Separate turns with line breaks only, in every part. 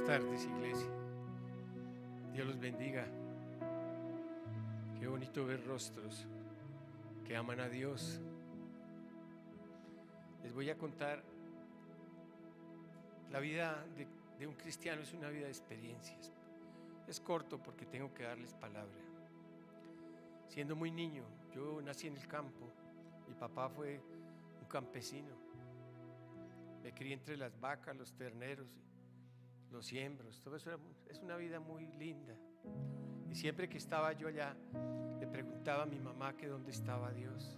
Buenas tardes, iglesia. Dios los bendiga. Qué bonito ver rostros que aman a Dios. Les voy a contar la vida de un cristiano. Es una vida de experiencias. Es corto porque tengo que darles palabra. Siendo muy niño, yo nací en el campo. Mi papá fue un campesino. Me crié entre las vacas, los terneros, los siembros. Todo eso es una vida muy linda. Y siempre que estaba yo allá, le preguntaba a mi mamá que dónde estaba Dios.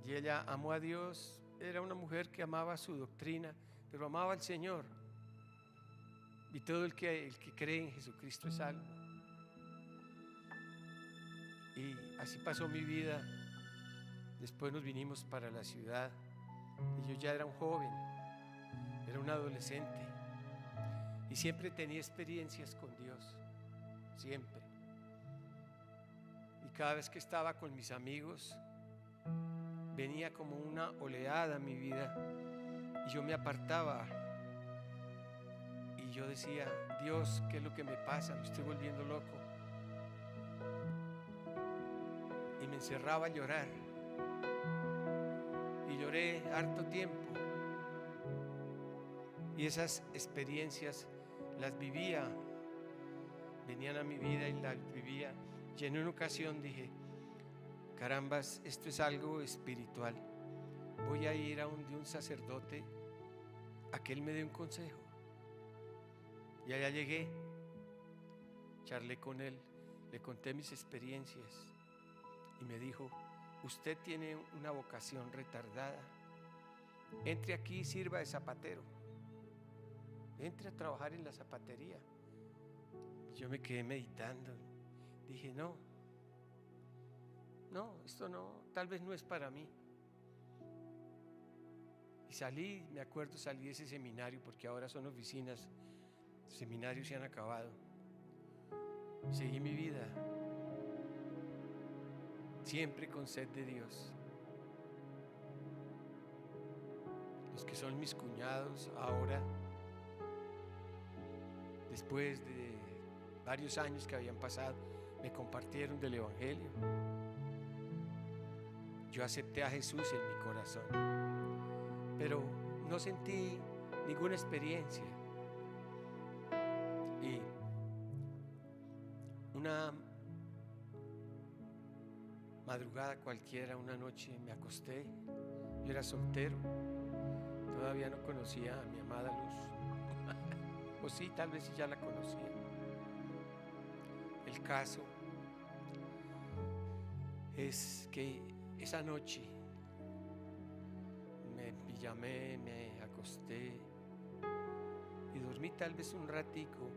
Y ella amó a Dios. Era una mujer que amaba su doctrina, pero amaba al Señor. Y todo el que cree en Jesucristo es salvo. Y así pasó mi vida. Después nos vinimos para la ciudad. Y yo ya era un joven, era un adolescente. Y siempre tenía experiencias con Dios. Siempre. Y cada vez que estaba con mis amigos, venía como una oleada a mi vida. Y yo me apartaba. Y yo decía: Dios, ¿qué es lo que me pasa? Me estoy volviendo loco. Y me encerraba a llorar. Y lloré harto tiempo. Y esas experiencias las vivía. Venían a mi vida y las vivía. Y en una ocasión dije: carambas, esto es algo espiritual. Voy a ir a de un sacerdote a que él me dé un consejo. Y allá llegué, charlé con él, le conté mis experiencias y me dijo: usted tiene una vocación retardada. Entre aquí y sirva de zapatero. Entre a trabajar en la zapatería. Yo me quedé meditando. Dije: no, esto no, tal vez no es para mí. Y salí, me acuerdo, salí de ese seminario, porque ahora son oficinas. Los seminarios se han acabado. Seguí mi vida, siempre con sed de Dios. Los que son mis cuñados ahora, después de varios años que habían pasado, me compartieron del Evangelio. Yo acepté a Jesús en mi corazón, pero no sentí ninguna experiencia. Y una madrugada cualquiera, una noche me acosté. Yo era soltero, todavía no conocía a mi amada Luz. O sí, tal vez ya la conocía. El caso es que esa noche me pijamé, me acosté y dormí tal vez un ratico.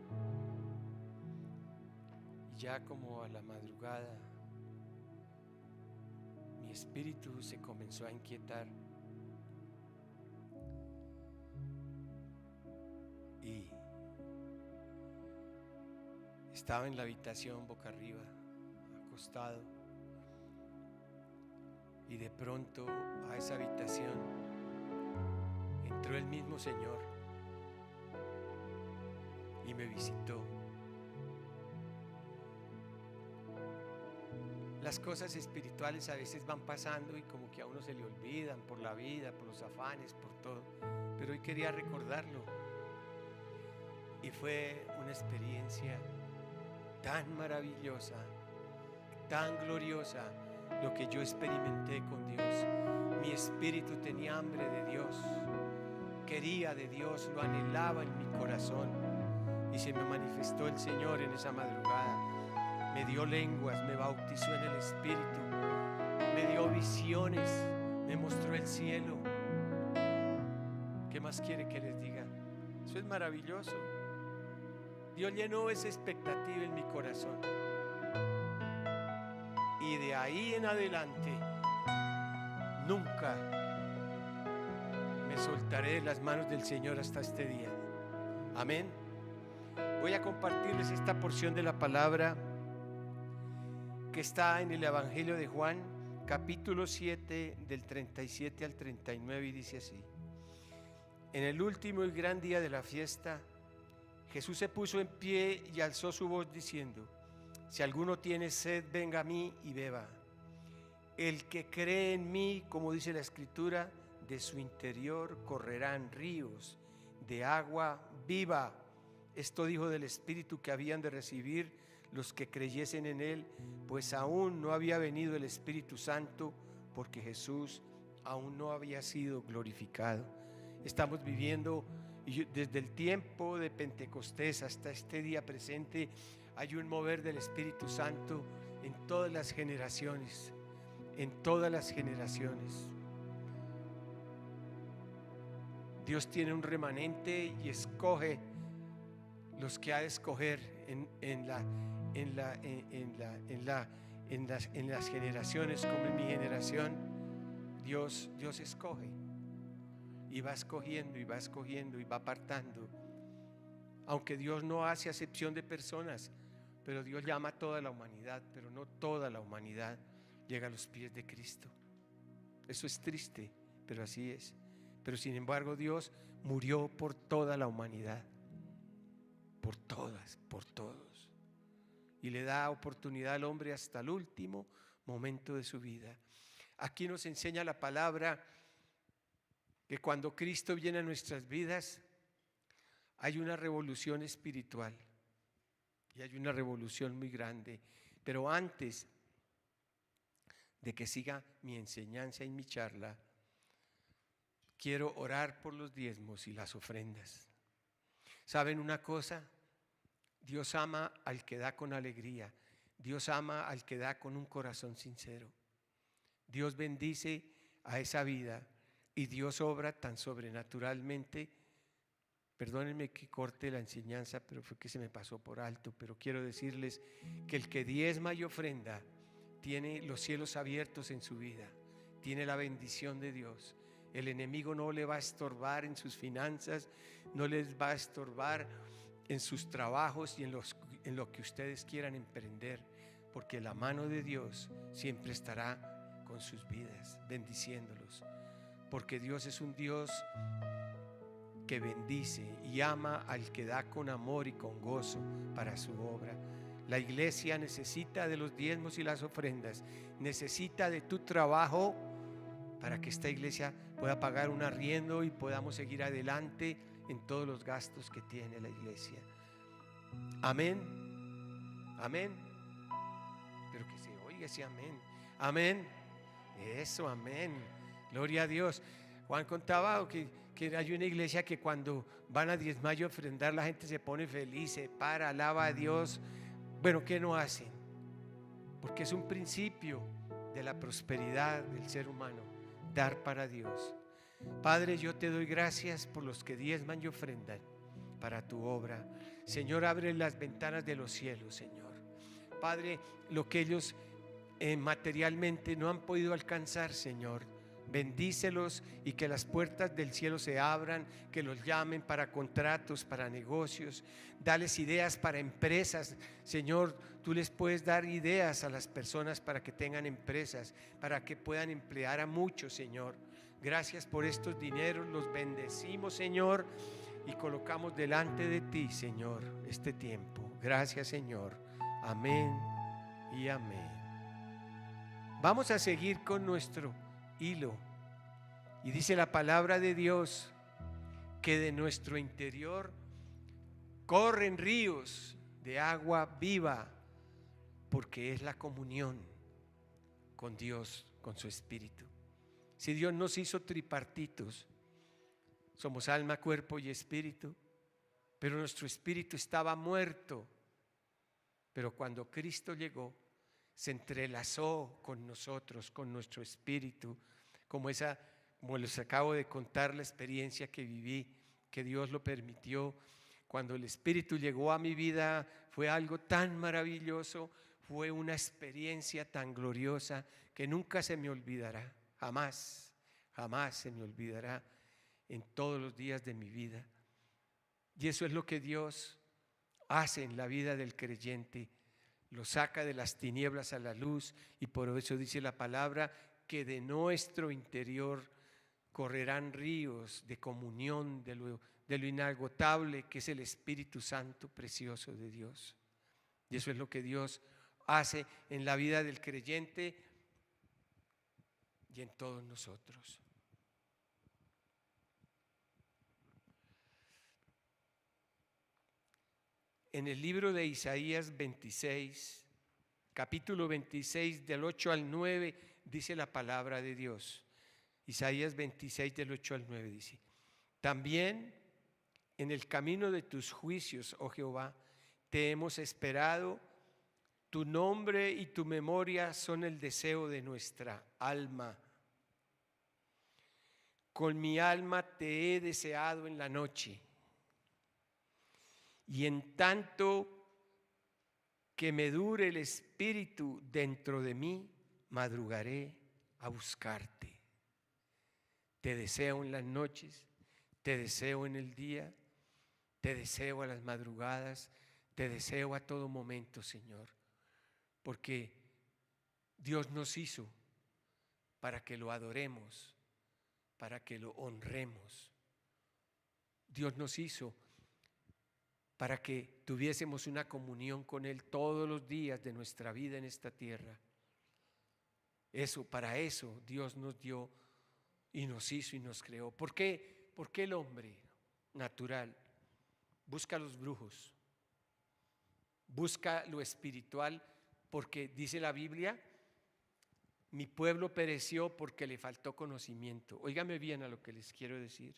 Y ya como a la madrugada, mi espíritu se comenzó a inquietar. Y estaba en la habitación boca arriba, acostado. Y de pronto a esa habitación entró el mismo Señor y me visitó. Las cosas espirituales a veces van pasando y como que a uno se le olvidan por la vida, por los afanes, por todo. Pero hoy quería recordarlo. Y fue una experiencia tan maravillosa, tan gloriosa, lo que yo experimenté con Dios. Mi espíritu tenía hambre de Dios, quería de Dios, lo anhelaba en mi corazón. Y se me manifestó el Señor en esa madrugada. Me dio lenguas, me bautizó en el Espíritu, me dio visiones, me mostró el cielo. ¿Qué más quiere que les diga? Eso es maravilloso. Dios llenó esa expectativa en mi corazón. Y de ahí en adelante, nunca me soltaré de las manos del Señor hasta este día. Amén. Voy a compartirles esta porción de la palabra que está en el Evangelio de Juan, capítulo 7, del 37 al 39, y dice así: En el último y gran día de la fiesta, Jesús se puso en pie y alzó su voz diciendo: si alguno tiene sed, venga a mí y beba. El que cree en mí, como dice la Escritura, de su interior correrán ríos de agua viva. Esto dijo del Espíritu que habían de recibir los que creyesen en él, pues aún no había venido el Espíritu Santo, porque Jesús aún no había sido glorificado. Estamos viviendo, y desde el tiempo de Pentecostés hasta este día presente, hay un mover del Espíritu Santo en todas las generaciones, en todas las generaciones. Dios tiene un remanente y escoge los que ha de escoger en las generaciones, como en mi generación. Dios escoge y va escogiendo y va escogiendo y va apartando. Aunque Dios no hace acepción de personas, pero Dios llama a toda la humanidad, pero no toda la humanidad llega a los pies de Cristo. Eso es triste, pero así es. Pero sin embargo Dios murió por toda la humanidad, por todas, por todos, y le da oportunidad al hombre hasta el último momento de su vida. Aquí nos enseña la palabra que cuando Cristo viene a nuestras vidas hay una revolución espiritual y hay una revolución muy grande. Pero antes de que siga mi enseñanza y mi charla, quiero orar por los diezmos y las ofrendas. ¿Saben una cosa? Dios ama al que da con alegría. Dios ama al que da con un corazón sincero. Dios bendice a esa vida y Dios obra tan sobrenaturalmente. Perdónenme que corte la enseñanza, pero fue que se me pasó por alto. Pero quiero decirles que el que diezma y ofrenda tiene los cielos abiertos en su vida, tiene la bendición de Dios. El enemigo no le va a estorbar en sus finanzas, no les va a estorbar en sus trabajos y en lo que ustedes quieran emprender, porque la mano de Dios siempre estará con sus vidas, bendiciéndolos, porque Dios es un Dios que bendice y ama al que da con amor y con gozo para su obra. La iglesia necesita de los diezmos y las ofrendas, necesita de tu trabajo para que esta iglesia pueda pagar un arriendo y podamos seguir adelante en todos los gastos que tiene la iglesia. Amén, amén. Pero que se oiga ese amén. Amén. Eso, amén. Gloria a Dios. Juan contaba que hay una iglesia que cuando van a diezmar y ofrendar, la gente se pone feliz, se para, alaba a Dios. Bueno, ¿qué no hacen? Porque es un principio de la prosperidad del ser humano, dar para Dios. Padre, yo te doy gracias por los que diezman y ofrendan para tu obra. Señor, abre las ventanas de los cielos, Señor. Padre, lo que ellos materialmente no han podido alcanzar, Señor, bendícelos y que las puertas del cielo se abran, que los llamen para contratos, para negocios. Dales ideas para empresas, Señor. Tú les puedes dar ideas a las personas para que tengan empresas, para que puedan emplear a muchos, Señor. Gracias por estos dineros, los bendecimos, Señor, y colocamos delante de ti, Señor, este tiempo. Gracias, Señor. Amén y amén. Vamos a seguir con nuestro hilo. Y dice la palabra de Dios que de nuestro interior corren ríos de agua viva, porque es la comunión con Dios, con su Espíritu. Si Dios nos hizo tripartitos, somos alma, cuerpo y espíritu, pero nuestro espíritu estaba muerto. Pero cuando Cristo llegó, se entrelazó con nosotros, con nuestro espíritu, como les acabo de contar la experiencia que viví, que Dios lo permitió. Cuando el Espíritu llegó a mi vida, fue algo tan maravilloso, fue una experiencia tan gloriosa que nunca se me olvidará, jamás, jamás se me olvidará en todos los días de mi vida. Y eso es lo que Dios hace en la vida del creyente. Lo saca de las tinieblas a la luz, y por eso dice la palabra que de nuestro interior correrán ríos de comunión de lo inagotable que es el Espíritu Santo precioso de Dios. Y eso es lo que Dios hace en la vida del creyente y en todos nosotros. En el libro de Isaías 26, capítulo 26, del 8 al 9, dice la palabra de Dios. Isaías 26, del 8 al 9 dice: también en el camino de tus juicios, oh Jehová, te hemos esperado. Tu nombre y tu memoria son el deseo de nuestra alma. Con mi alma te he deseado en la noche, y en tanto que me dure el espíritu dentro de mí, madrugaré a buscarte. Te deseo en las noches, te deseo en el día, te deseo a las madrugadas, te deseo a todo momento, Señor, porque Dios nos hizo para que lo adoremos, para que lo honremos. Dios nos hizo para que tuviésemos una comunión con Él todos los días de nuestra vida en esta tierra. Para eso Dios nos dio y nos hizo y nos creó. ¿Por qué? Porque el hombre natural busca a los brujos, busca lo espiritual, porque dice la Biblia: mi pueblo pereció porque le faltó conocimiento. Óigame bien a lo que les quiero decir.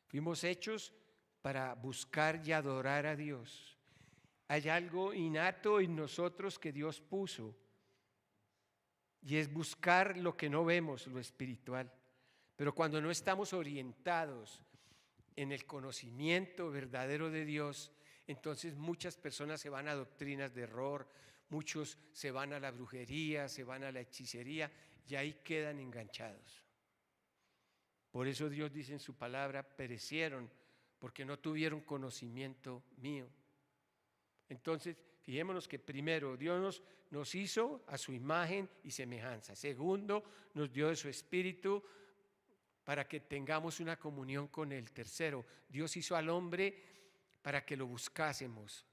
Fuimos hechos para buscar y adorar a Dios. Hay algo innato en nosotros que Dios puso, y es buscar lo que no vemos, lo espiritual. Pero cuando no estamos orientados en el conocimiento verdadero de Dios, entonces muchas personas se van a doctrinas de error, muchos se van a la brujería, se van a la hechicería, y ahí quedan enganchados. Por eso Dios dice en su palabra: perecieron porque no tuvieron conocimiento mío. Entonces, fijémonos que primero Dios nos hizo a su imagen y semejanza. Segundo, nos dio de su espíritu para que tengamos una comunión con Él. Tercero, Dios hizo al hombre para que lo buscásemos.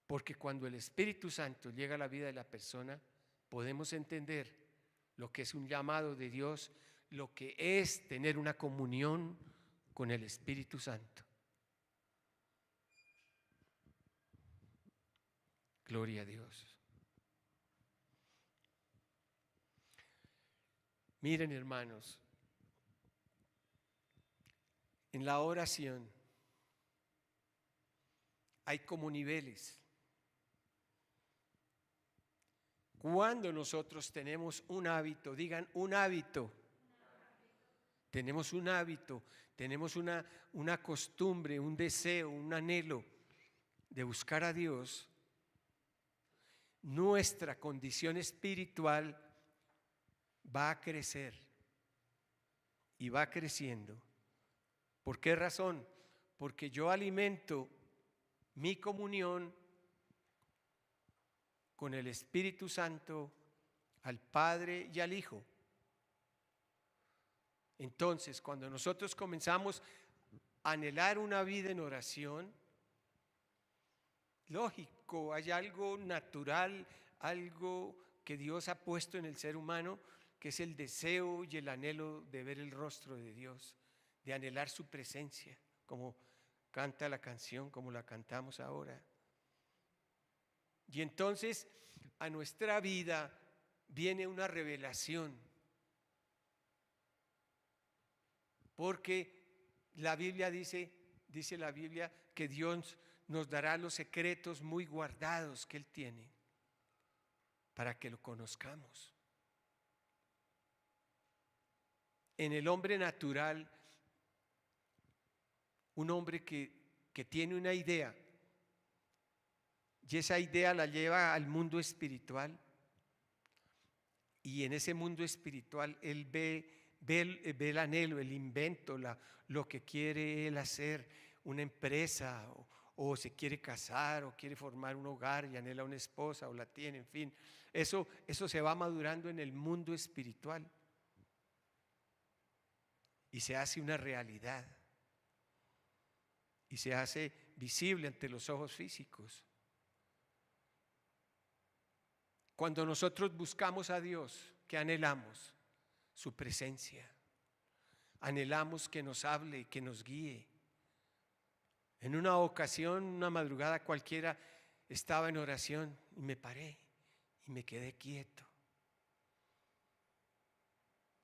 Porque cuando el Espíritu Santo llega a la vida de la persona, podemos entender lo que es un llamado de Dios, lo que es tener una comunión con el Espíritu Santo. Gloria a Dios. Miren, hermanos, en la oración hay como niveles. Cuando nosotros tenemos un hábito, digan un hábito, tenemos un hábito, tenemos una costumbre, un deseo, un anhelo de buscar a Dios, nuestra condición espiritual va a crecer y va creciendo. ¿Por qué razón? Porque yo alimento mi comunión con el Espíritu Santo, al Padre y al Hijo. Entonces, cuando nosotros comenzamos a anhelar una vida en oración, lógico, hay algo natural, algo que Dios ha puesto en el ser humano, que es el deseo y el anhelo de ver el rostro de Dios, de anhelar su presencia, como canta la canción, como la cantamos ahora. Y entonces a nuestra vida viene una revelación, porque la Biblia dice la Biblia que Dios nos dará los secretos muy guardados que Él tiene para que lo conozcamos. En el hombre natural, un hombre que tiene una idea, y esa idea la lleva al mundo espiritual, y en ese mundo espiritual él ve el anhelo, el invento, lo que quiere él hacer, una empresa, o se quiere casar, o quiere formar un hogar y anhela una esposa, o la tiene, en fin. Eso se va madurando en el mundo espiritual. y se hace una realidad y se hace visible ante los ojos físicos. Cuando nosotros buscamos a Dios, ¿qué anhelamos? Su presencia. Anhelamos que nos hable, que nos guíe. En una ocasión, una madrugada cualquiera, estaba en oración y me paré y me quedé quieto.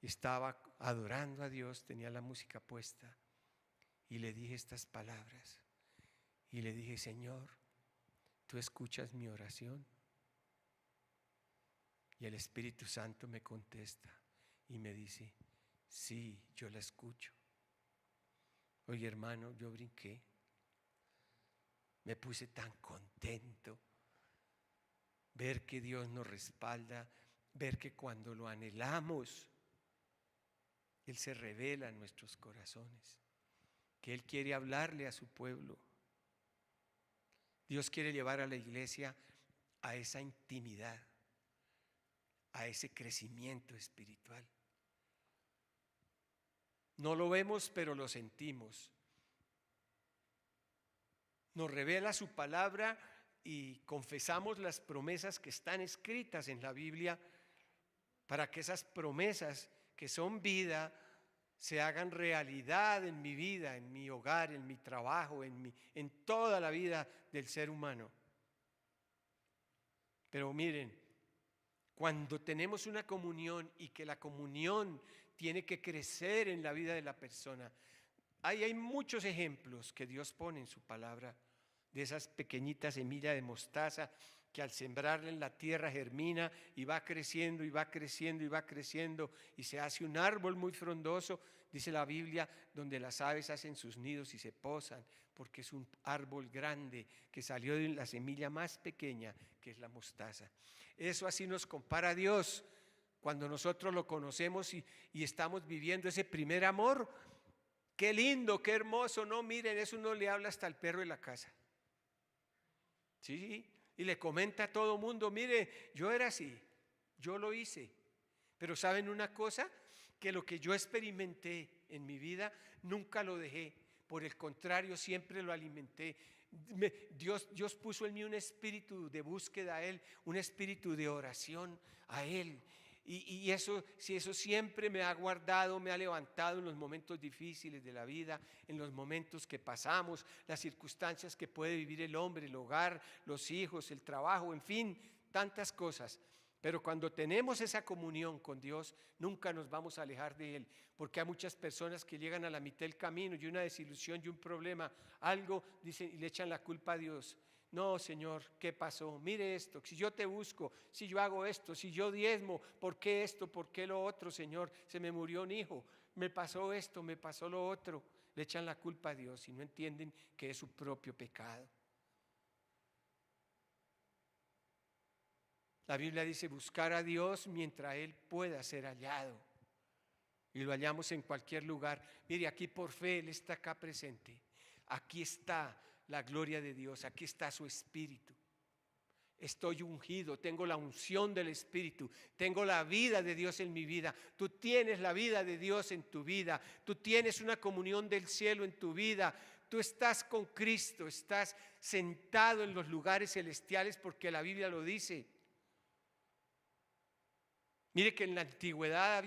Estaba adorando a Dios, tenía la música puesta y le dije estas palabras. Y le dije: Señor, ¿tú escuchas mi oración? Y el Espíritu Santo me contesta y me dice: sí, yo la escucho. Oye, hermano, yo brinqué. Me puse tan contento ver que Dios nos respalda, ver que cuando lo anhelamos, Él se revela en nuestros corazones, que Él quiere hablarle a su pueblo. Dios quiere llevar a la iglesia a esa intimidad, a ese crecimiento espiritual. No lo vemos, pero lo sentimos. Nos revela su palabra y confesamos las promesas que están escritas en la Biblia para que esas promesas que son vida se hagan realidad en mi vida, en mi hogar, en mi trabajo, en toda la vida del ser humano. Pero miren, cuando tenemos una comunión y que la comunión tiene que crecer en la vida de la persona, hay muchos ejemplos que Dios pone en su palabra de esas pequeñitas semillas de mostaza que al sembrarla en la tierra germina y va creciendo y va creciendo y va creciendo y se hace un árbol muy frondoso, dice la Biblia, donde las aves hacen sus nidos y se posan, porque es un árbol grande que salió de la semilla más pequeña, que es la mostaza. Eso así nos compara a Dios cuando nosotros lo conocemos y estamos viviendo ese primer amor. Qué lindo, qué hermoso, no, miren, eso uno le habla hasta al perro de la casa. Sí, y le comenta a todo mundo: mire, yo era así, yo lo hice. Pero ¿saben una cosa? Que lo que yo experimenté en mi vida nunca lo dejé. Por el contrario, siempre lo alimenté. Dios puso en mí un espíritu de búsqueda a Él, un espíritu de oración a Él. Y eso siempre me ha guardado, me ha levantado en los momentos difíciles de la vida, en los momentos que pasamos, las circunstancias que puede vivir el hombre, el hogar, los hijos, el trabajo, en fin, tantas cosas. Pero cuando tenemos esa comunión con Dios, nunca nos vamos a alejar de Él, porque hay muchas personas que llegan a la mitad del camino y una desilusión y un problema, algo, dicen y le echan la culpa a Dios. No, Señor, ¿qué pasó? Mire esto, si yo te busco, si yo hago esto, si yo diezmo, ¿por qué esto? ¿Por qué lo otro, Señor? Se me murió un hijo, me pasó esto, me pasó lo otro. Le echan la culpa a Dios y no entienden que es su propio pecado. La Biblia dice: buscar a Dios mientras Él pueda ser hallado. Y lo hallamos en cualquier lugar. Mire, aquí por fe Él está acá presente. Aquí está la gloria de Dios, aquí está su Espíritu. Estoy ungido, tengo la unción del Espíritu, tengo la vida de Dios en mi vida. Tú tienes la vida de Dios en tu vida, tú tienes una comunión del cielo en tu vida. Tú estás con Cristo, estás sentado en los lugares celestiales porque la Biblia lo dice. Mire que en la antigüedad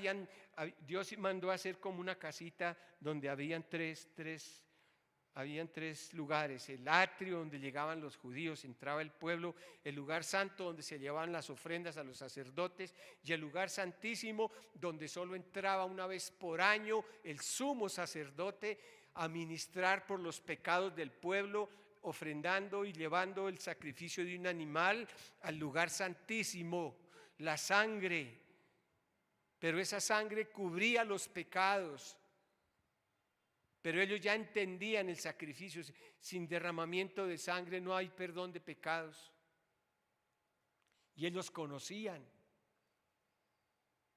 Dios mandó a hacer como una casita donde habían tres lugares: el atrio donde llegaban los judíos, entraba el pueblo; el lugar santo donde se llevaban las ofrendas a los sacerdotes; y el lugar santísimo donde solo entraba una vez por año el sumo sacerdote a ministrar por los pecados del pueblo, ofrendando y llevando el sacrificio de un animal al lugar santísimo, la sangre. Pero esa sangre cubría los pecados. Pero ellos ya entendían el sacrificio. Sin derramamiento de sangre no hay perdón de pecados. Y ellos conocían.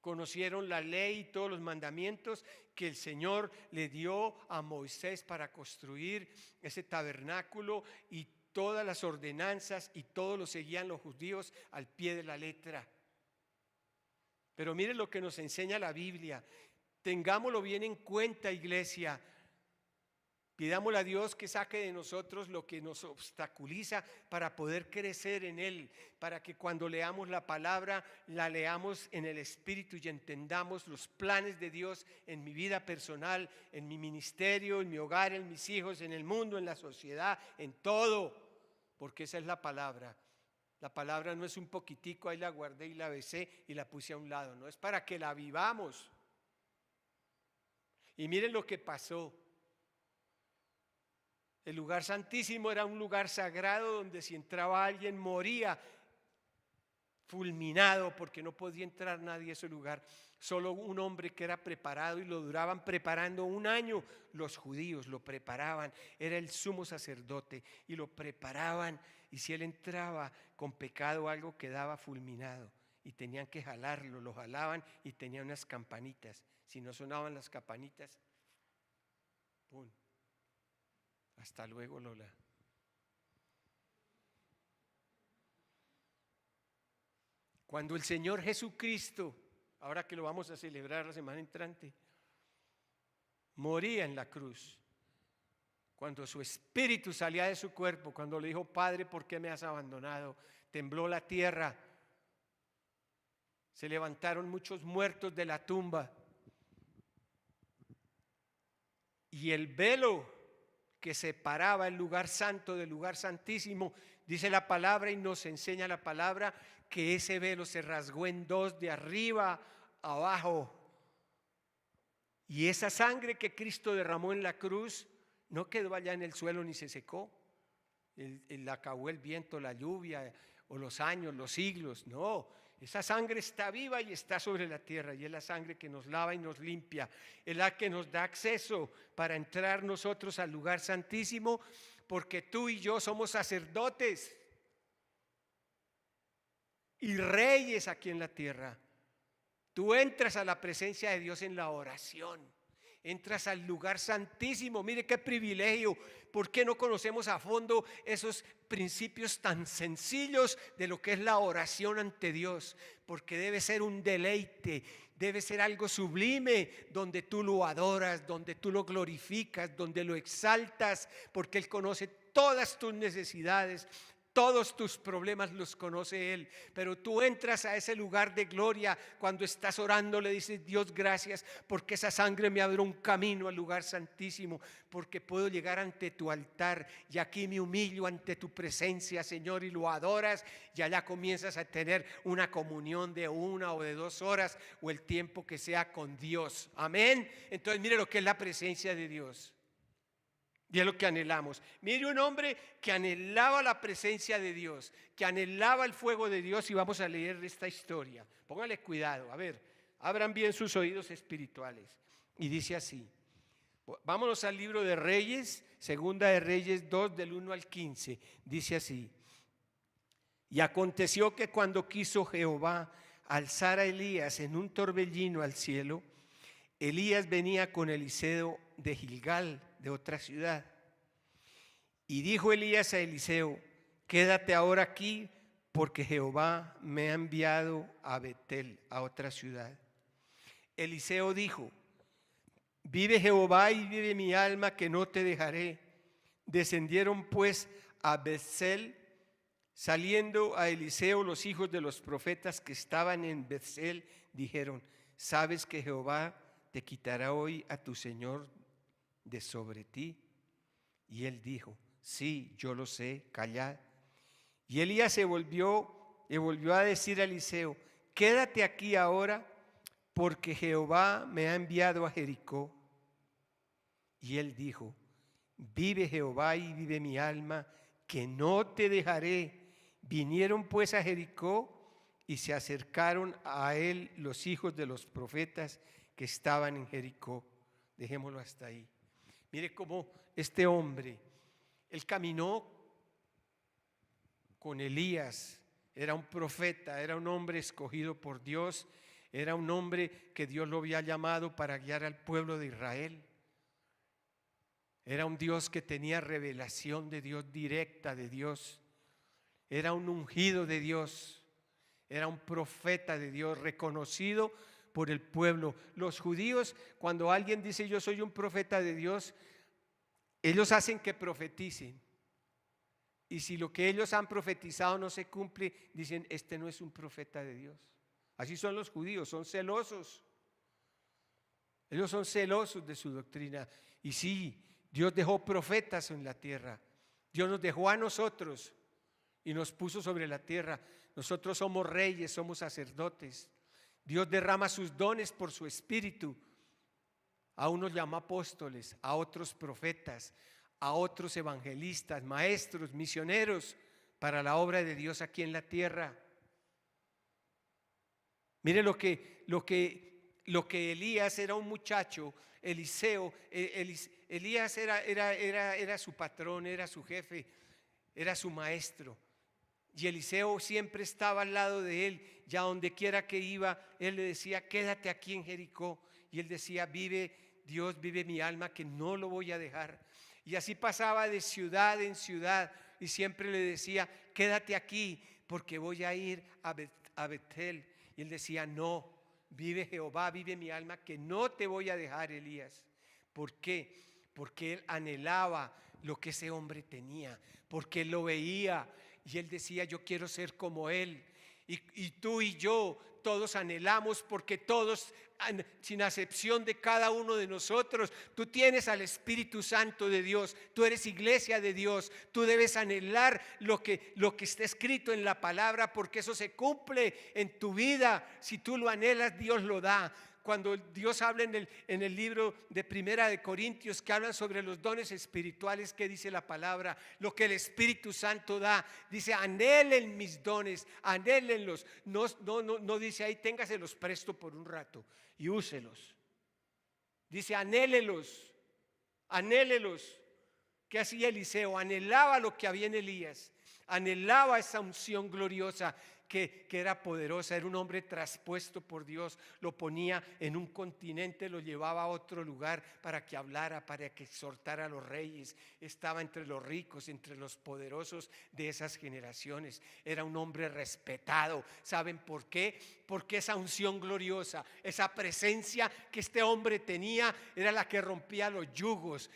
Conocieron la ley y todos los mandamientos que el Señor le dio a Moisés para construir ese tabernáculo, y todas las ordenanzas, y todo lo seguían los judíos al pie de la letra. Pero miren lo que nos enseña la Biblia. Tengámoslo bien en cuenta, iglesia. Pidámosle a Dios que saque de nosotros lo que nos obstaculiza para poder crecer en Él, para que cuando leamos la palabra, la leamos en el Espíritu y entendamos los planes de Dios en mi vida personal, en mi ministerio, en mi hogar, en mis hijos, en el mundo, en la sociedad, en todo, porque esa es la palabra. La palabra no es un poquitico, ahí la guardé y la besé y la puse a un lado, no, es para que la vivamos. Y miren lo que pasó. El lugar santísimo era un lugar sagrado donde si entraba alguien moría fulminado, porque no podía entrar nadie a ese lugar. Solo un hombre que era preparado, y lo duraban preparando 1 año. Los judíos lo preparaban, era el sumo sacerdote y lo preparaban, y si él entraba con pecado o algo quedaba fulminado y tenían que jalarlo, lo jalaban y tenía unas campanitas. Si no sonaban las campanitas, ¡pum! Hasta luego, Lola. Cuando el Señor Jesucristo, ahora que lo vamos a celebrar la semana entrante, moría en la cruz, cuando su espíritu salía de su cuerpo, cuando le dijo: Padre, ¿por qué me has abandonado? Tembló la tierra, se levantaron muchos muertos de la tumba, y el velo que separaba el lugar santo del lugar santísimo, dice la palabra y nos enseña la palabra, que ese velo se rasgó en 2 de arriba a abajo. Y esa sangre que Cristo derramó en la cruz no quedó allá en el suelo ni se secó. La acabó el viento, la lluvia o los años, los siglos. No, esa sangre está viva y está sobre la tierra, y es la sangre que nos lava y nos limpia. Es la que nos da acceso para entrar nosotros al lugar santísimo, porque tú y yo somos sacerdotes y reyes aquí en la tierra. Tú entras a la presencia de Dios en la oración, entras al lugar santísimo. Mire qué privilegio. ¿Por qué no conocemos a fondo esos principios tan sencillos de lo que es la oración ante Dios? Porque debe ser un deleite, debe ser algo sublime, donde tú lo adoras, donde tú lo glorificas, donde lo exaltas, porque Él conoce todas tus necesidades. Todos tus problemas los conoce Él, pero tú entras a ese lugar de gloria cuando estás orando, le dices: Dios, gracias porque esa sangre me abrió un camino al lugar santísimo, porque puedo llegar ante tu altar, y aquí me humillo ante tu presencia, Señor, y lo adoras, y allá comienzas a tener una comunión de 1 o de 2 horas o el tiempo que sea con Dios. Amén. Entonces mire lo que es la presencia de Dios. Y es lo que anhelamos. Mire, un hombre que anhelaba la presencia de Dios, que anhelaba el fuego de Dios, y vamos a leer esta historia. Póngale cuidado, a ver, abran bien sus oídos espirituales. Y dice así, vámonos al libro de Reyes, Segunda de Reyes 2, del 1 al 15. Dice así: y aconteció que cuando quiso Jehová alzar a Elías en un torbellino al cielo, Elías venía con Eliseo de Gilgal, de otra ciudad. Y dijo Elías a Eliseo: quédate ahora aquí, porque Jehová me ha enviado a Betel, a otra ciudad. Eliseo dijo: vive Jehová y vive mi alma, que no te dejaré. Descendieron pues a Betel. Saliendo a Eliseo los hijos de los profetas que estaban en Betel, dijeron: ¿sabes que Jehová te quitará hoy a tu señor de sobre ti? Y él dijo: sí, yo lo sé, callad. Y Elías se volvió a decir a Eliseo: quédate aquí ahora, porque Jehová me ha enviado a Jericó. Y él dijo: vive Jehová y vive mi alma, que no te dejaré. Vinieron pues a Jericó, y se acercaron a él los hijos de los profetas que estaban en Jericó. Dejémoslo hasta ahí. Mire cómo este hombre, él caminó con Elías, era un profeta, era un hombre escogido por Dios, era un hombre que Dios lo había llamado para guiar al pueblo de Israel. Era un Dios que tenía revelación de Dios, directa de Dios. Era un ungido de Dios, era un profeta de Dios, reconocido por el pueblo. Los judíos, cuando alguien dice yo soy un profeta de Dios, ellos hacen que profeticen. Y si lo que ellos han profetizado no se cumple, dicen este no es un profeta de Dios. Así son los judíos, son celosos. Ellos son celosos de su doctrina. Y sí, Dios dejó profetas en la tierra. Dios nos dejó a nosotros y nos puso sobre la tierra. Nosotros somos reyes, somos sacerdotes. Dios derrama sus dones por su espíritu. A unos llama apóstoles, a otros profetas, a otros evangelistas, maestros, misioneros para la obra de Dios aquí en la tierra. Mire lo que Elías era un muchacho, Eliseo, Elías era su patrón, era su jefe, era su maestro. Y Eliseo siempre estaba al lado de él, ya donde quiera que iba, él le decía, quédate aquí en Jericó. Y él decía, vive Dios, vive mi alma, que no lo voy a dejar. Y así pasaba de ciudad en ciudad y siempre le decía, quédate aquí porque voy a ir a Betel. Y él decía, no, vive Jehová, vive mi alma, que no te voy a dejar, Elías. ¿Por qué? Porque él anhelaba lo que ese hombre tenía, porque él lo veía y él decía, yo quiero ser como él. Y tú y yo, todos anhelamos, porque todos, sin excepción de cada uno de nosotros, tú tienes al Espíritu Santo de Dios, tú eres iglesia de Dios, tú debes anhelar lo que está escrito en la palabra, porque eso se cumple en tu vida. Si tú lo anhelas, Dios lo da. Cuando Dios habla en el libro de Primera de Corintios, que hablan sobre los dones espirituales, ¿qué dice la palabra? Lo que el Espíritu Santo da. Dice, anhelen mis dones, anhélenlos. No dice ahí, téngaselos presto por un rato y úselos. Dice, anhélelos. ¿Qué hacía Eliseo? Anhelaba lo que había en Elías. Anhelaba esa unción gloriosa que era poderosa. Era un hombre traspuesto por Dios. Lo ponía en un continente, lo llevaba a otro lugar para que hablara, para que exhortara a los reyes. Estaba entre los ricos, entre los poderosos de esas generaciones. Era un hombre respetado. ¿Saben por qué? Porque esa unción gloriosa, esa presencia que este hombre tenía, era la que rompía los yugos.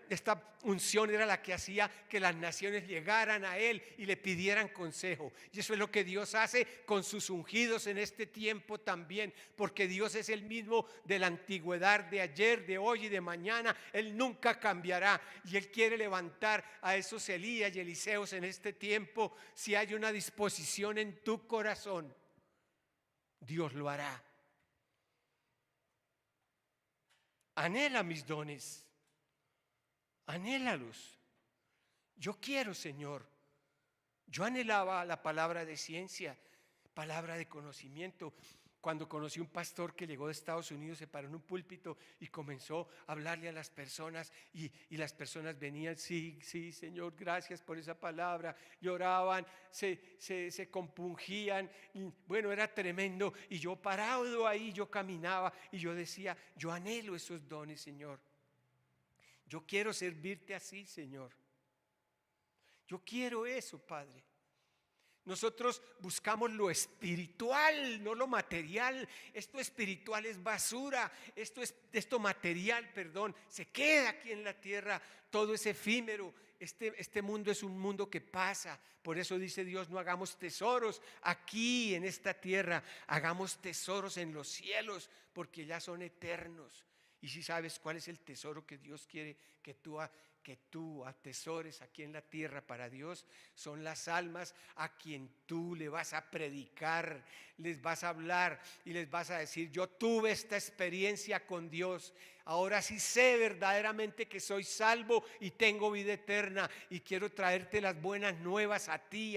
Esta unción era la que hacía que las naciones llegaran a él y le pidieran consejo. Y eso es lo que Dios hace con sus ungidos en este tiempo también, porque Dios es el mismo de la antigüedad, de ayer, de hoy y de mañana. Él nunca cambiará, y Él quiere levantar a esos Elías y Eliseos en este tiempo. Si hay una disposición en tu corazón, Dios lo hará. Anhela mis dones, anhélalos. Yo quiero, Señor. Yo anhelaba la palabra de ciencia, palabra de conocimiento. Cuando conocí un pastor que llegó de Estados Unidos, se paró en un púlpito y comenzó a hablarle a las personas, y las personas venían, sí, Señor, gracias por esa palabra. Lloraban, se compungían, y bueno, era tremendo. Y yo parado ahí, yo caminaba y yo decía, yo anhelo esos dones, Señor. Yo quiero servirte así, Señor. Yo quiero eso, Padre. Nosotros buscamos lo espiritual, no lo material. Esto espiritual es basura. Esto material, se queda aquí en la tierra. Todo es efímero. Este mundo es un mundo que pasa. Por eso dice Dios, no hagamos tesoros aquí en esta tierra, hagamos tesoros en los cielos, porque ya son eternos. Y si sabes cuál es el tesoro que Dios quiere que tú atesores aquí en la tierra para Dios, son las almas a quien tú le vas a predicar, les vas a hablar y les vas a decir, yo tuve esta experiencia con Dios. Ahora sí sé verdaderamente que soy salvo y tengo vida eterna, y quiero traerte las buenas nuevas a ti.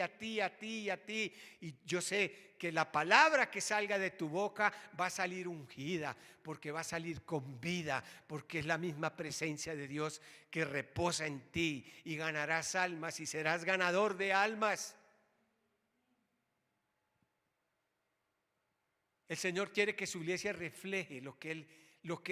Y yo sé que la palabra que salga de tu boca va a salir ungida, porque va a salir con vida, porque es la misma presencia de Dios que reposa en ti, y ganarás almas y serás ganador de almas. El Señor quiere que su iglesia refleje lo que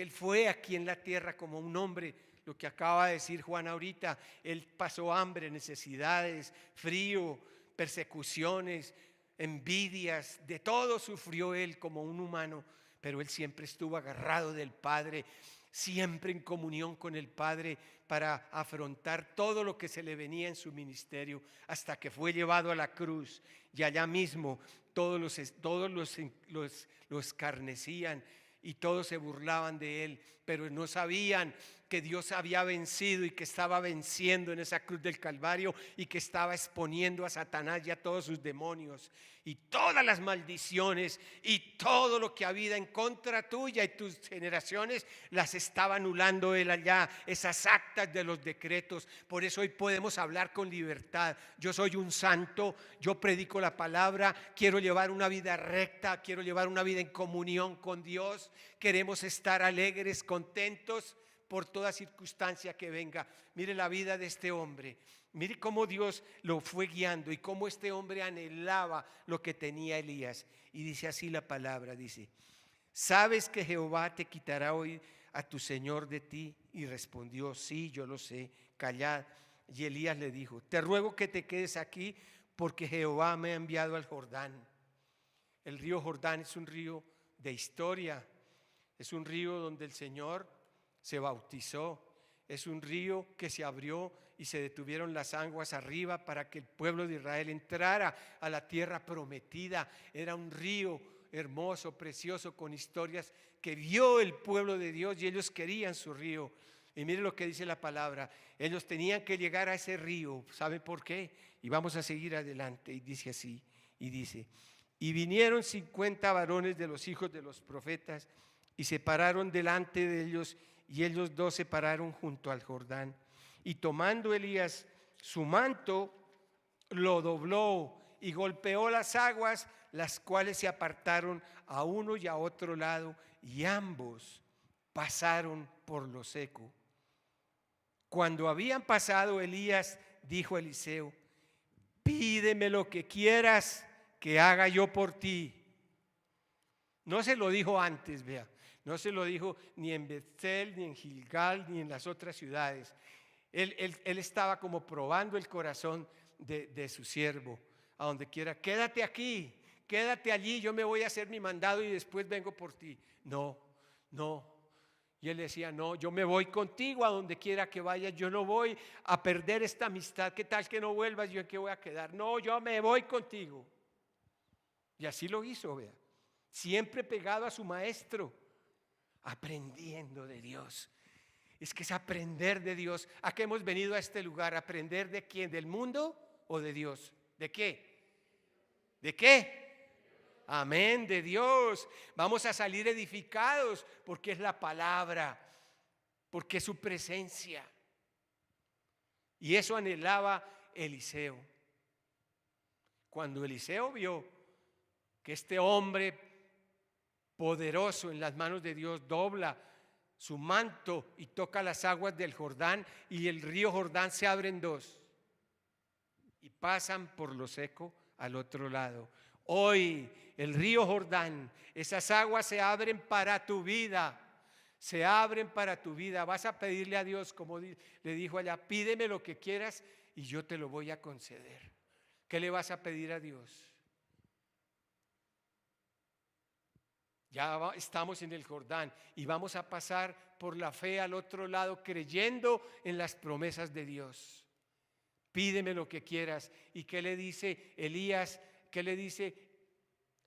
Él fue aquí en la tierra como un hombre. Lo que acaba de decir Juan ahorita, Él pasó hambre, necesidades, frío, persecuciones, envidias, de todo sufrió Él como un humano, pero él siempre estuvo agarrado del Padre, siempre en comunión con el Padre para afrontar todo lo que se le venía en su ministerio, hasta que fue llevado a la cruz y allá mismo todos lo escarnecían y todos se burlaban de él, pero no sabían que Dios había vencido y que estaba venciendo en esa cruz del Calvario y que estaba exponiendo a Satanás y a todos sus demonios y todas las maldiciones y todo lo que había en contra tuya y tus generaciones las estaba anulando él allá, esas actas de los decretos. Por eso hoy podemos hablar con libertad. Yo soy un santo, yo predico la palabra, quiero llevar una vida recta, quiero llevar una vida en comunión con Dios, queremos estar alegres, contentos por toda circunstancia que venga. Mire la vida de este hombre, mire cómo Dios lo fue guiando y cómo este hombre anhelaba lo que tenía Elías. Y dice así la palabra, dice: ¿sabes que Jehová te quitará hoy a tu señor de ti? Y respondió: sí, yo lo sé, callad. Y Elías le dijo: te ruego que te quedes aquí, porque Jehová me ha enviado al Jordán. El río Jordán es un río de historia, es un río donde el Señor se bautizó, es un río que se abrió y se detuvieron las aguas arriba para que el pueblo de Israel entrara a la tierra prometida. Era un río hermoso, precioso, con historias que vio el pueblo de Dios y ellos querían su río. Y mire lo que dice la palabra: ellos tenían que llegar a ese río. ¿Sabe por qué? Y vamos a seguir adelante. Y dice así, y dice: y vinieron 50 varones de los hijos de los profetas y se pararon delante de ellos, y ellos dos se pararon junto al Jordán. Y tomando Elías su manto, lo dobló y golpeó las aguas, las cuales se apartaron a uno y a otro lado, y ambos pasaron por lo seco. Cuando habían pasado, Elías dijo a Eliseo: pídeme lo que quieras que haga yo por ti. No se lo dijo antes, vea. No se lo dijo ni en Betel, ni en Gilgal, ni en las otras ciudades. Él estaba como probando el corazón de su siervo. A donde quiera: quédate aquí, quédate allí, yo me voy a hacer mi mandado y después vengo por ti. No, no. Y él decía: no, yo me voy contigo a donde quiera que vayas, yo no voy a perder esta amistad. ¿Qué tal que no vuelvas? ¿Yo en qué voy a quedar? No, yo me voy contigo. Y así lo hizo, vea. Siempre pegado a su maestro, aprendiendo de Dios. Es que es aprender de Dios. ¿A qué hemos venido a este lugar? ¿Aprender de quién? ¿Del mundo o de Dios? ¿De qué? ¿De qué? Amén, de Dios. Vamos a salir edificados porque es la palabra, porque es su presencia. Y eso anhelaba Eliseo. Cuando Eliseo vio que este hombre poderoso en las manos de Dios dobla su manto y toca las aguas del Jordán, y el río Jordán se abre en dos y pasan por lo seco al otro lado. Hoy el río Jordán, esas aguas se abren para tu vida, se abren para tu vida. Vas a pedirle a Dios, como le dijo allá: pídeme lo que quieras y yo te lo voy a conceder. ¿Qué le vas a pedir a Dios? Ya estamos en el Jordán y vamos a pasar por la fe al otro lado, creyendo en las promesas de Dios. Pídeme lo que quieras. ¿Y qué le dice Elías? ¿Qué le dice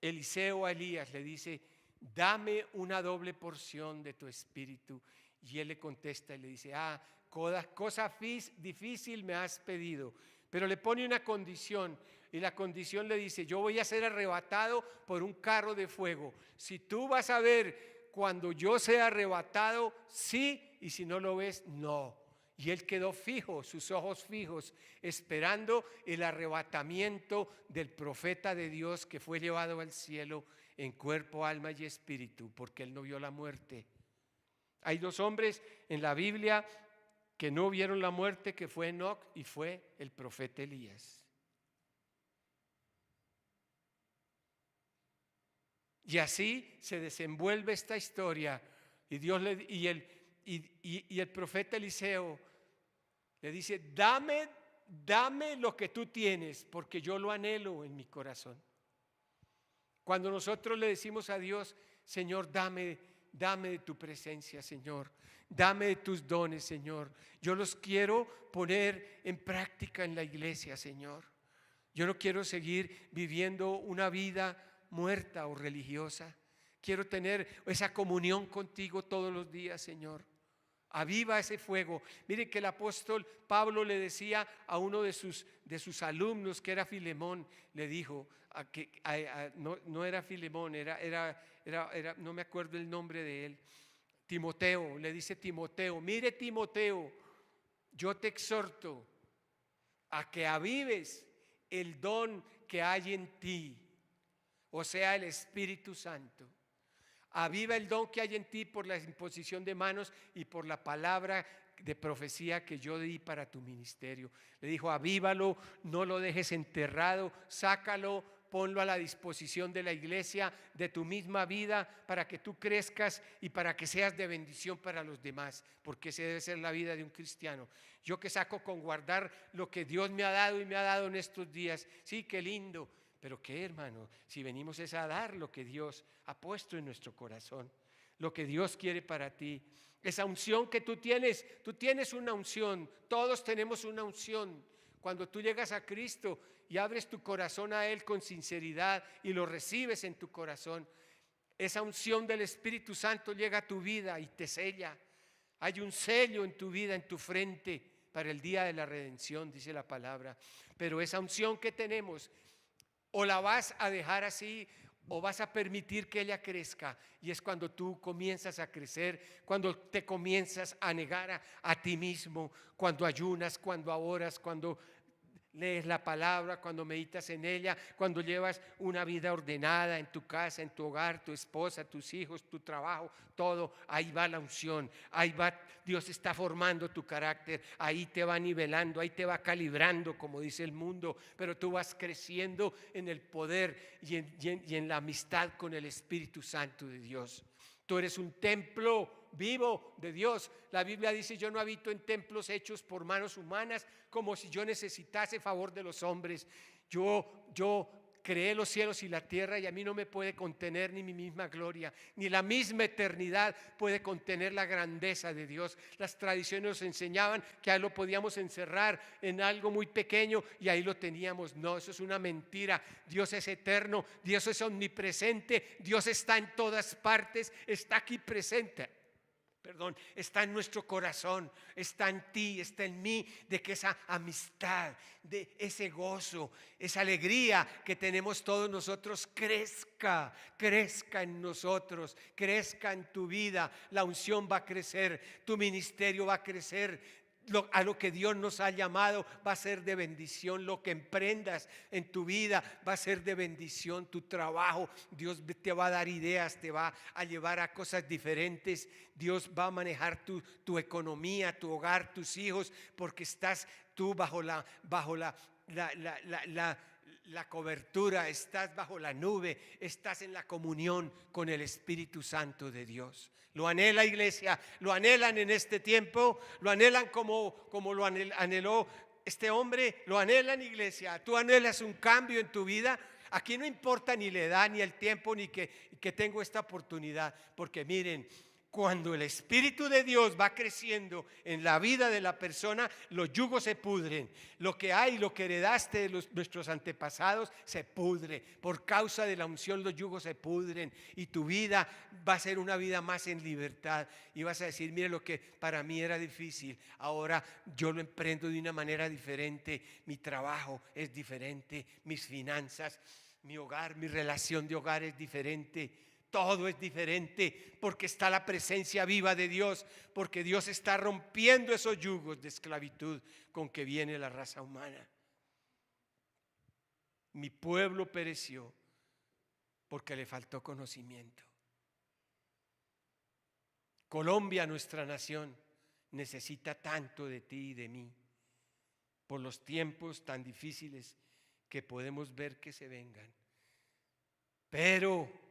Eliseo a Elías? Le dice: dame una doble porción de tu espíritu. Y él le contesta y le dice: cosa difícil me has pedido. Pero le pone una condición, y la condición le dice: yo voy a ser arrebatado por un carro de fuego. Si tú vas a ver cuando yo sea arrebatado, sí, y si no lo ves, no. Y él quedó fijo, sus ojos fijos, esperando el arrebatamiento del profeta de Dios que fue llevado al cielo en cuerpo, alma y espíritu, porque él no vio la muerte. Hay dos hombres en la Biblia que no vieron la muerte, que fue Enoc y fue el profeta Elías. Y así se desenvuelve esta historia. Y el profeta Eliseo le dice: dame lo que tú tienes, porque yo lo anhelo en mi corazón. Cuando nosotros le decimos a Dios, Señor, dame de tu presencia, Señor. Dame de tus dones, Señor. Yo los quiero poner en práctica en la iglesia, Señor. Yo no quiero seguir viviendo una vida muerta o religiosa. Quiero tener esa comunión contigo todos los días, Señor. Aviva ese fuego. Mire que el apóstol Pablo le decía a uno de sus alumnos, que era Filemón, le dijo, no era Filemón, no me acuerdo el nombre de él, Timoteo, le dice Timoteo, mire Timoteo, yo te exhorto a que avives el don que hay en ti, o sea, el Espíritu Santo. Aviva el don que hay en ti por la imposición de manos y por la palabra de profecía que yo di para tu ministerio. Le dijo, avívalo, no lo dejes enterrado, sácalo, ponlo a la disposición de la iglesia, de tu misma vida, para que tú crezcas y para que seas de bendición para los demás, porque esa debe ser la vida de un cristiano. Yo que saco con guardar lo que Dios me ha dado y me ha dado en estos días, sí, qué lindo. Pero qué, hermano, si venimos es a dar lo que Dios ha puesto en nuestro corazón, lo que Dios quiere para ti. Esa unción que tú tienes una unción, todos tenemos una unción. Cuando tú llegas a Cristo y abres tu corazón a Él con sinceridad y lo recibes en tu corazón, esa unción del Espíritu Santo llega a tu vida y te sella. Hay un sello en tu vida, en tu frente, para el día de la redención, dice la palabra. Pero esa unción que tenemos, o la vas a dejar así o vas a permitir que ella crezca. Y es cuando tú comienzas a crecer, cuando te comienzas a negar a ti mismo, cuando ayunas, cuando oras, cuando lees la palabra, cuando meditas en ella, cuando llevas una vida ordenada en tu casa, en tu hogar, tu esposa, tus hijos, tu trabajo, todo. Ahí va la unción, ahí va, Dios está formando tu carácter, ahí te va nivelando, ahí te va calibrando, como dice el mundo, pero tú vas creciendo en el poder y en la amistad con el Espíritu Santo de Dios. Tú eres un templo vivo de Dios. La Biblia dice, yo no habito en templos hechos por manos humanas, como si yo necesitase favor de los hombres. Yo creé los cielos y la tierra, y a mí no me puede contener ni mi misma gloria, ni la misma eternidad puede contener la grandeza de Dios. Las tradiciones nos enseñaban que ahí lo podíamos encerrar en algo muy pequeño y ahí lo teníamos. No, eso es una mentira. Dios es eterno, Dios es omnipresente, Dios está en todas partes, está aquí presente. Está en nuestro corazón, está en ti, está en mí, de que esa amistad, de ese gozo, esa alegría que tenemos todos nosotros crezca en nosotros, crezca en tu vida. La unción va a crecer, tu ministerio va a crecer. A lo que Dios nos ha llamado va a ser de bendición. Lo que emprendas en tu vida va a ser de bendición. Tu trabajo, Dios te va a dar ideas, te va a llevar a cosas diferentes. Dios va a manejar tu economía, tu hogar, tus hijos, porque estás tú bajo la cobertura, estás bajo la nube, estás en la comunión con el Espíritu Santo de Dios. Lo anhela, iglesia, lo anhelan en este tiempo, lo anhelan como lo anheló este hombre, lo anhelan, iglesia. Tú anhelas un cambio en tu vida. Aquí no importa ni la edad, ni el tiempo, ni que tengo esta oportunidad, porque miren, cuando el Espíritu de Dios va creciendo en la vida de la persona, los yugos se pudren. Lo que hay, lo que heredaste de nuestros antepasados, se pudre. Por causa de la unción, los yugos se pudren. Y tu vida va a ser una vida más en libertad. Y vas a decir, mire, lo que para mí era difícil, ahora yo lo emprendo de una manera diferente. Mi trabajo es diferente, mis finanzas, mi hogar, mi relación de hogar es diferente. Todo es diferente porque está la presencia viva de Dios, porque Dios está rompiendo esos yugos de esclavitud con que viene la raza humana. Mi pueblo pereció porque le faltó conocimiento. Colombia, nuestra nación, necesita tanto de ti y de mí por los tiempos tan difíciles que podemos ver que se vengan. Pero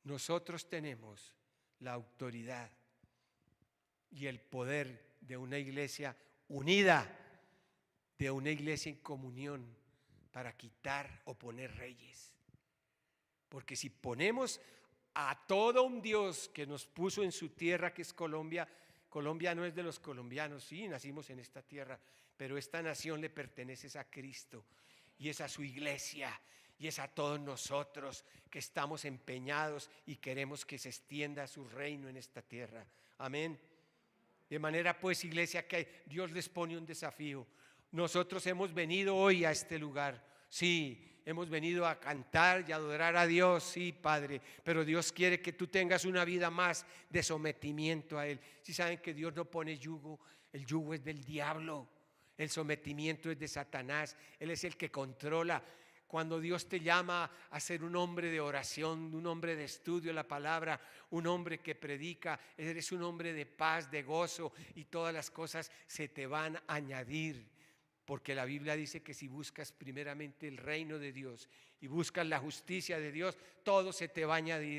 nosotros tenemos la autoridad y el poder de una iglesia unida, de una iglesia en comunión para quitar o poner reyes. Porque si ponemos a todo un Dios que nos puso en su tierra, que es Colombia, Colombia no es de los colombianos, sí, nacimos en esta tierra, pero esta nación le pertenece a Cristo y es a su iglesia y es a todos nosotros que estamos empeñados y queremos que se extienda su reino en esta tierra. Amén. De manera pues, iglesia, que Dios les pone un desafío. Nosotros hemos venido hoy a este lugar, sí, hemos venido a cantar y a adorar a Dios, sí, Padre, pero Dios quiere que tú tengas una vida más de sometimiento a Él. Si saben que Dios no pone yugo, el yugo es del diablo, el sometimiento es de Satanás, Él es el que controla. Cuando Dios te llama a ser un hombre de oración, un hombre de estudio de la palabra, un hombre que predica, eres un hombre de paz, de gozo, y todas las cosas se te van a añadir. Porque la Biblia dice que si buscas primeramente el reino de Dios y buscas la justicia de Dios, todo se te va a añadir.